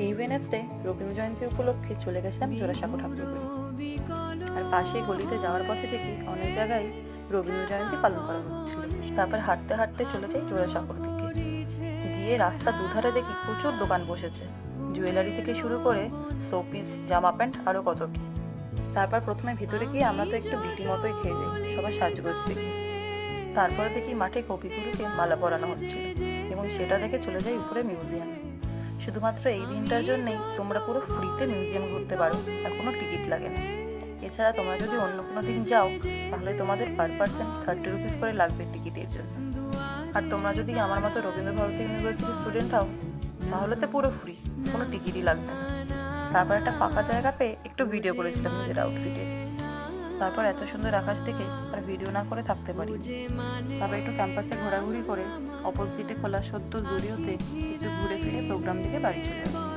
এই ওয়েডনেসডে রবীন্দ্র জয়ন্তী উপলক্ষে চলে গেছিলাম জোড়াসাঁকো ঠাকুর বাড়ি। আর পাশে গলিতে যাওয়ার পথে দেখি অনেক জায়গায় রবীন্দ্র জয়ন্তী পালন করা হচ্ছিল। তারপর হাঁটতে হাঁটতে চলে যাই জোড়াসাঁকোর দিকে। গিয়ে রাস্তা দুধারে দেখি প্রচুর দোকান বসেছে, জুয়েলারি থেকে শুরু করে শোপিস, জামা প্যান্ট আরো কত কি। তারপর প্রথমে ভিতরে গিয়ে আমরা তো একটু বিটি মতোই খেয়ে যাই সবার সাজগোজ দেখি। তারপরে দেখি মাঠে কপিগুলোকে মালা পরানো হচ্ছিল এবং সেটা দেখে চলে যাই উপরে মিউজিয়ামে। শুধুমাত্র এই দিনটার জন্যই তোমরা পুরো ফ্রিতে মিউজিয়াম ঘুরতে পারো, আর কোনো টিকিট লাগে না। এছাড়া তোমরা যদি অন্য কোনো দিন যাও তাহলে তোমাদের পার পার্সন 30 রুপিস করে লাগবে টিকিটের জন্য। আর তোমরা যদি আমার মতো রবীন্দ্র ভারতী ইউনিভার্সিটির স্টুডেন্ট হও তাহলে তো পুরো ফ্রি, কোনো টিকিটই লাগবে না। তারপর একটা ফাঁকা জায়গা পেয়ে একটু ভিডিও করেছিলাম নিজের আউটফিটে। তারপর এত সুন্দর আকাশ দেখে আর ভিডিও না করে থাকতে পারি। তারপর একটু ক্যাম্পাসে ঘোরাঘুরি করে অপোজিটে খোলা সদ্য জুড়িওতে একটু ঘুরে ফিরে প্রোগ্রাম দিকে বাড়ি চলে আসি।